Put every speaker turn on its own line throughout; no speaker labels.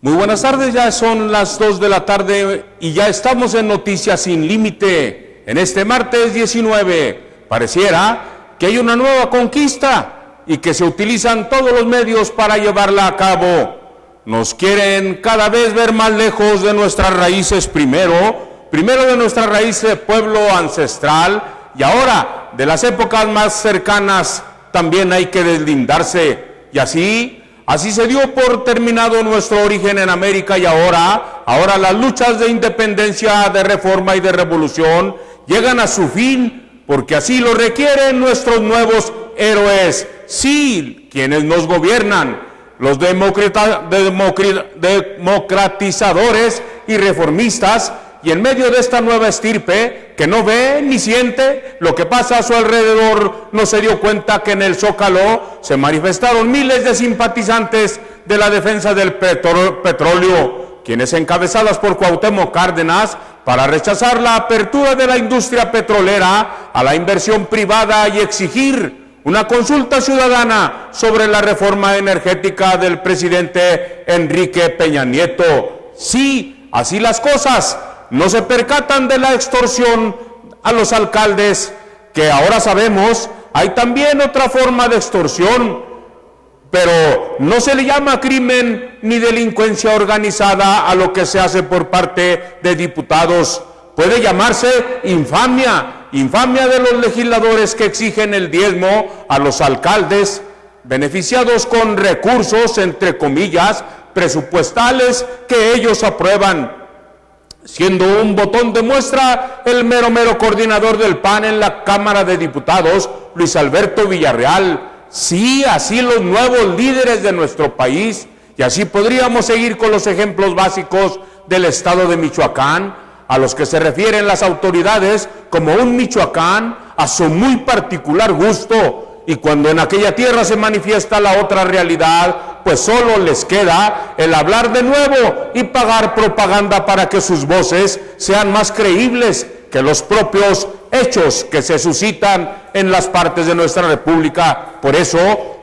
Muy buenas tardes, ya son las 2 de la tarde y ya estamos en Noticias Sin Límite. En este martes 19, pareciera que hay una nueva conquista y que se utilizan todos los medios para llevarla a cabo. Nos quieren cada vez ver más lejos de nuestras raíces primero de nuestra raíz de pueblo ancestral, y ahora de las épocas más cercanas también hay que deslindarse, y así se dio por terminado nuestro origen en América, y ahora las luchas de independencia, de reforma y de revolución llegan a su fin, porque así lo requieren nuestros nuevos héroes, sí, quienes nos gobiernan, los democratizadores y reformistas. Y en medio de esta nueva estirpe, que no ve ni siente lo que pasa a su alrededor, no se dio cuenta que en el Zócalo se manifestaron miles de simpatizantes de la defensa del petróleo, quienes encabezadas por Cuauhtémoc Cárdenas, para rechazar la apertura de la industria petrolera a la inversión privada y exigir una consulta ciudadana sobre la reforma energética del presidente Enrique Peña Nieto. Sí, así las cosas. No se percatan de la extorsión a los alcaldes, que ahora sabemos hay también otra forma de extorsión, pero no se le llama crimen ni delincuencia organizada a lo que se hace por parte de diputados. Puede llamarse infamia de los legisladores que exigen el diezmo a los alcaldes, beneficiados con recursos, entre comillas, presupuestales que ellos aprueban. Siendo un botón de muestra el mero coordinador del PAN en la Cámara de Diputados, Luis Alberto Villarreal. Sí, así los nuevos líderes de nuestro país, y así podríamos seguir con los ejemplos básicos del estado de Michoacán, a los que se refieren las autoridades como un Michoacán a su muy particular gusto, y cuando en aquella tierra se manifiesta la otra realidad, pues solo les queda el hablar de nuevo y pagar propaganda para que sus voces sean más creíbles que los propios hechos que se suscitan en las partes de nuestra república. Por eso,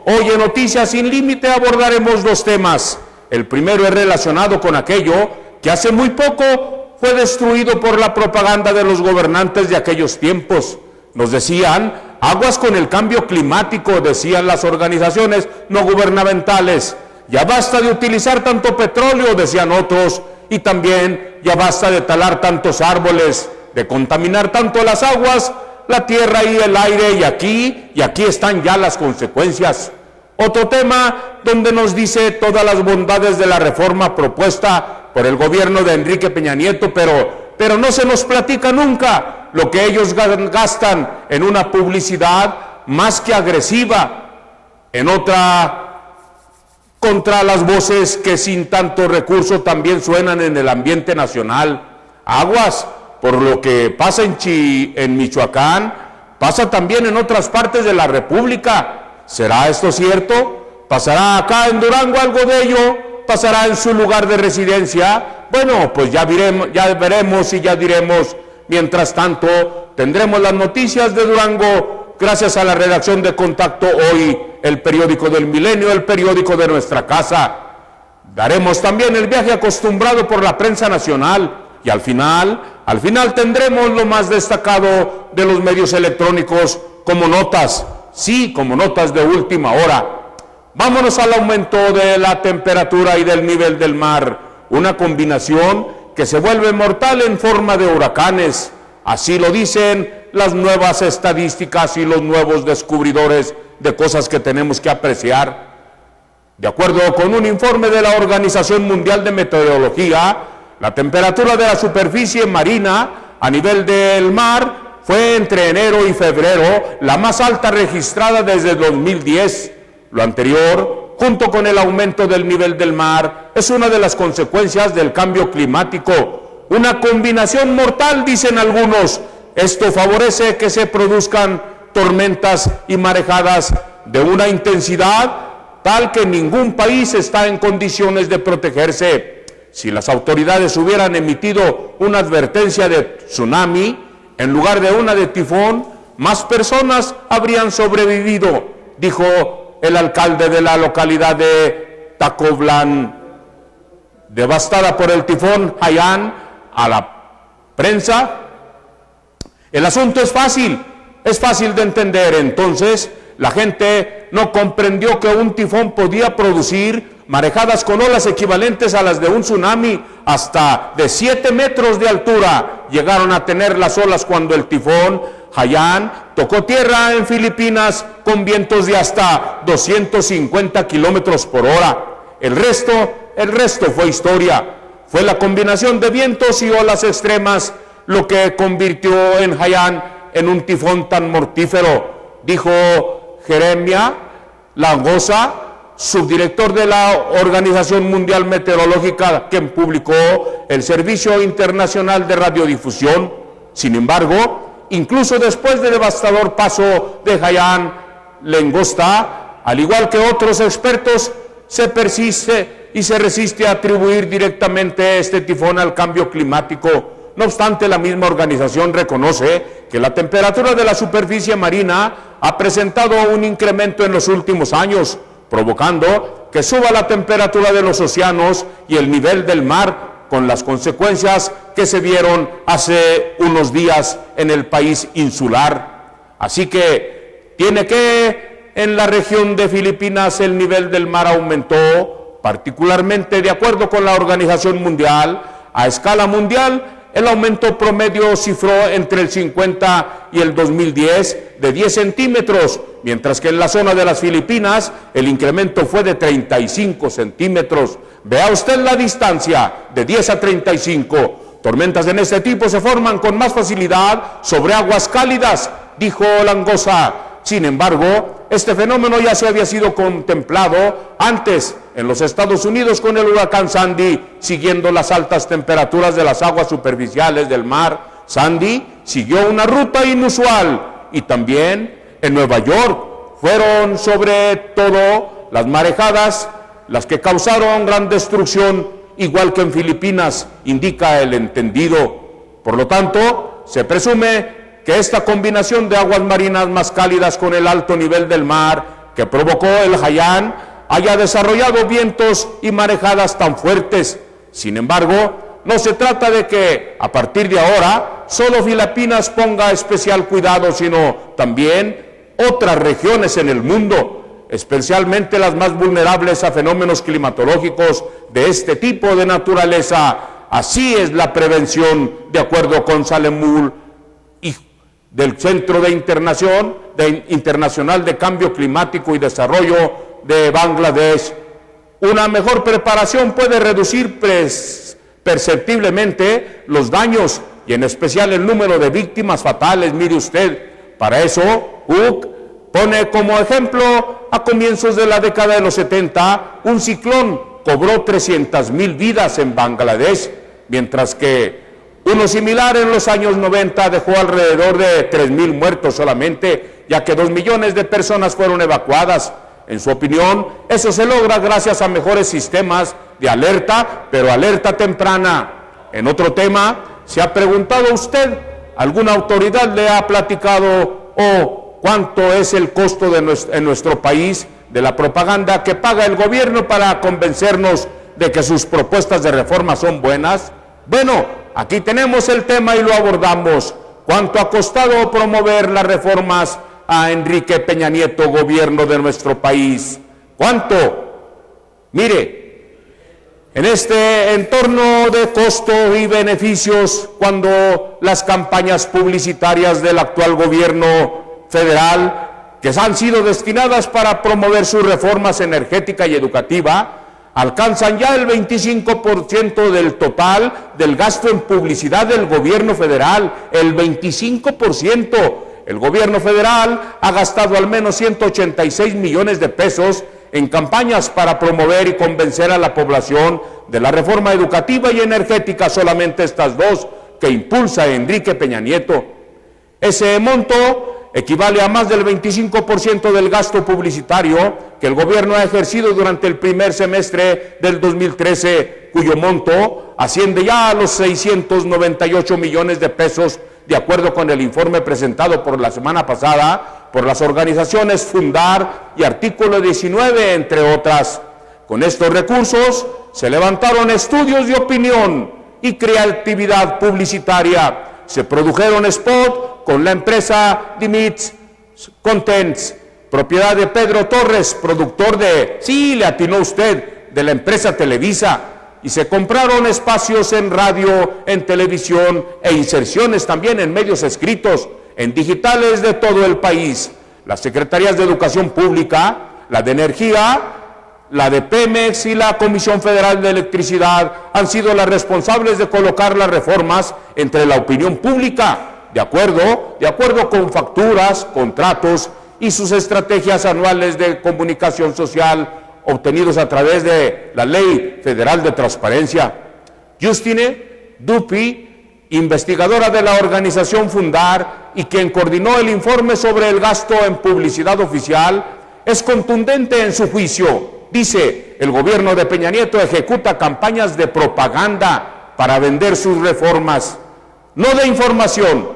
hoy en Noticias Sin Límite abordaremos dos temas. El primero es relacionado con aquello que hace muy poco fue destruido por la propaganda de los gobernantes de aquellos tiempos. Nos decían, aguas con el cambio climático, decían las organizaciones no gubernamentales. Ya basta de utilizar tanto petróleo, decían otros, y también ya basta de talar tantos árboles, de contaminar tanto las aguas, la tierra y el aire, y aquí están ya las consecuencias. Otro tema donde nos dice todas las bondades de la reforma propuesta por el gobierno de Enrique Peña Nieto, pero no se nos platica nunca lo que ellos gastan en una publicidad más que agresiva, en otra contra las voces que sin tanto recurso también suenan en el ambiente nacional. Aguas por lo que pasa en Michoacán, pasa también en otras partes de la República. ¿Será esto cierto? ¿Pasará acá en Durango algo de ello? ¿Pasará en su lugar de residencia? Bueno, pues ya veremos y ya diremos. Mientras tanto, tendremos las noticias de Durango gracias a la redacción de Contacto Hoy, el periódico del milenio, el periódico de nuestra casa. Daremos también el viaje acostumbrado por la prensa nacional y al final tendremos lo más destacado de los medios electrónicos como notas, sí, como notas de última hora. Vámonos al aumento de la temperatura y del nivel del mar, una combinación que se vuelve mortal en forma de huracanes. Así lo dicen las nuevas estadísticas y los nuevos descubridores de cosas que tenemos que apreciar. De acuerdo con un informe de la Organización Mundial de Meteorología, la temperatura de la superficie marina a nivel del mar fue entre enero y febrero la más alta registrada desde 2010. Lo anterior, junto con el aumento del nivel del mar, es una de las consecuencias del cambio climático. Una combinación mortal, dicen algunos. Esto favorece que se produzcan tormentas y marejadas de una intensidad tal que ningún país está en condiciones de protegerse. Si las autoridades hubieran emitido una advertencia de tsunami en lugar de una de tifón, más personas habrían sobrevivido, dijo el alcalde de la localidad de Tacoblan, devastada por el tifón Haiyan, a la prensa. El asunto es fácil de entender. Entonces, la gente no comprendió que un tifón podía producir marejadas con olas equivalentes a las de un tsunami, hasta de 7 metros de altura. Llegaron a tener las olas cuando el tifón Haiyan tocó tierra en Filipinas con vientos de hasta 250 kilómetros por hora. El resto fue historia. Fue la combinación de vientos y olas extremas lo que convirtió en Haiyan en un tifón tan mortífero, dijo Jeremia Langosa, subdirector de la Organización Mundial Meteorológica, quien publicó el Servicio Internacional de Radiodifusión. Sin embargo, incluso después del devastador paso de Haiyan, Langosta, al igual que otros expertos, se resiste a atribuir directamente este tifón al cambio climático. No obstante, la misma organización reconoce que la temperatura de la superficie marina ha presentado un incremento en los últimos años, provocando que suba la temperatura de los océanos y el nivel del mar, con las consecuencias que se vieron hace unos días en el país insular. Así que en la región de Filipinas el nivel del mar aumentó, particularmente de acuerdo con la Organización Mundial. A escala mundial, el aumento promedio cifró entre el 50 y el 2010 de 10 centímetros, mientras que en la zona de las Filipinas el incremento fue de 35 centímetros. Vea usted la distancia, de 10 a 35. Tormentas de este tipo se forman con más facilidad sobre aguas cálidas, dijo Langosa. Sin embargo, este fenómeno ya se había sido contemplado antes en los Estados Unidos con el huracán Sandy, siguiendo las altas temperaturas de las aguas superficiales del mar. Sandy siguió una ruta inusual, y también en Nueva York fueron sobre todo las marejadas las que causaron gran destrucción, igual que en Filipinas, indica el entendido. Por lo tanto, se presume que esta combinación de aguas marinas más cálidas con el alto nivel del mar que provocó el Haiyan haya desarrollado vientos y marejadas tan fuertes. Sin embargo, no se trata de que a partir de ahora solo Filipinas ponga especial cuidado, sino también otras regiones en el mundo, especialmente las más vulnerables a fenómenos climatológicos de este tipo de naturaleza. Así es la prevención, de acuerdo con Salemul y del Centro Internacional de Cambio Climático y Desarrollo de Bangladesh. Una mejor preparación puede reducir perceptiblemente los daños y en especial el número de víctimas fatales. Mire usted, para eso Cook pone como ejemplo, a comienzos de la década de los 70, un ciclón cobró 300,000 vidas en Bangladesh, mientras que uno similar en los años 90 dejó alrededor de 3,000 muertos solamente, ya que 2 millones de personas fueron evacuadas. En su opinión, eso se logra gracias a mejores sistemas de alerta, pero alerta temprana. En otro tema, ¿se ha preguntado usted, alguna autoridad le ha platicado cuánto es el costo en nuestro país de la propaganda que paga el gobierno para convencernos de que sus propuestas de reforma son buenas? Bueno, aquí tenemos el tema y lo abordamos. ¿Cuánto ha costado promover las reformas a Enrique Peña Nieto, gobierno de nuestro país? ¿Cuánto? Mire, en este entorno de costo y beneficios, cuando las campañas publicitarias del actual gobierno federal, que han sido destinadas para promover sus reformas energética y educativa, alcanzan ya el 25% del total del gasto en publicidad del gobierno federal, el 25%. El gobierno federal ha gastado al menos 186 millones de pesos en campañas para promover y convencer a la población de la reforma educativa y energética, solamente estas dos que impulsa Enrique Peña Nieto. Ese monto equivale a más del 25% del gasto publicitario que el gobierno ha ejercido durante el primer semestre del 2013, cuyo monto asciende ya a los 698 millones de pesos, de acuerdo con el informe presentado por la semana pasada por las organizaciones Fundar y Artículo 19, entre otras. Con estos recursos se levantaron estudios de opinión y creatividad publicitaria. Se produjeron spot con la empresa Dimitz Contents, propiedad de Pedro Torres, productor de, sí, le atinó usted, de la empresa Televisa, y se compraron espacios en radio, en televisión e inserciones también en medios escritos, en digitales de todo el país. Las secretarías de Educación Pública, la de Energía, la de Pemex y la Comisión Federal de Electricidad han sido las responsables de colocar las reformas entre la opinión pública, de acuerdo con facturas, contratos y sus estrategias anuales de comunicación social obtenidos a través de la Ley Federal de Transparencia. Justine Dupi, investigadora de la organización Fundar y quien coordinó el informe sobre el gasto en publicidad oficial, es contundente en su juicio. Dice, el gobierno de Peña Nieto ejecuta campañas de propaganda para vender sus reformas, no de información,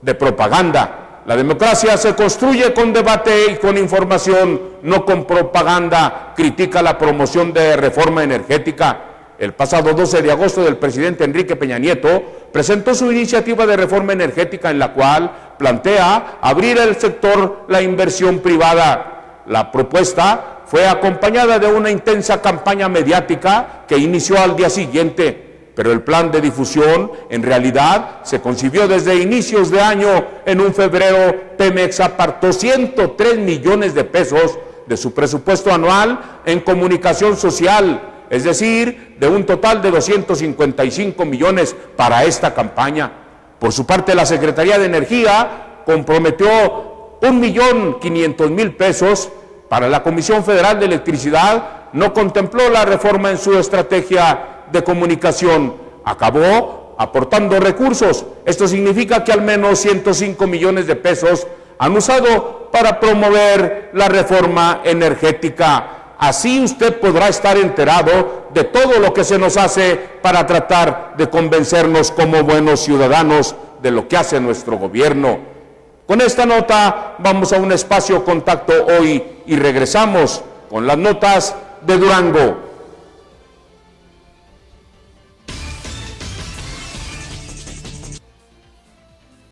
de propaganda. La democracia se construye con debate y con información, no con propaganda. Critica la promoción de reforma energética. El pasado 12 de agosto el presidente Enrique Peña Nieto presentó su iniciativa de reforma energética en la cual plantea abrir el sector la inversión privada. La propuesta fue acompañada de una intensa campaña mediática que inició al día siguiente, pero el plan de difusión en realidad se concibió desde inicios de año. En un febrero, Pemex apartó 103 millones de pesos de su presupuesto anual en comunicación social, es decir, de un total de 255 millones para esta campaña. Por su parte, la Secretaría de Energía comprometió 1.500.000 pesos para la Comisión Federal de Electricidad. No contempló la reforma en su estrategia de comunicación. Acabó aportando recursos. Esto significa que al menos 105 millones de pesos han usado para promover la reforma energética. Así usted podrá estar enterado de todo lo que se nos hace para tratar de convencernos como buenos ciudadanos de lo que hace nuestro gobierno. Con esta nota vamos a un espacio contacto hoy y regresamos con las notas de Durango.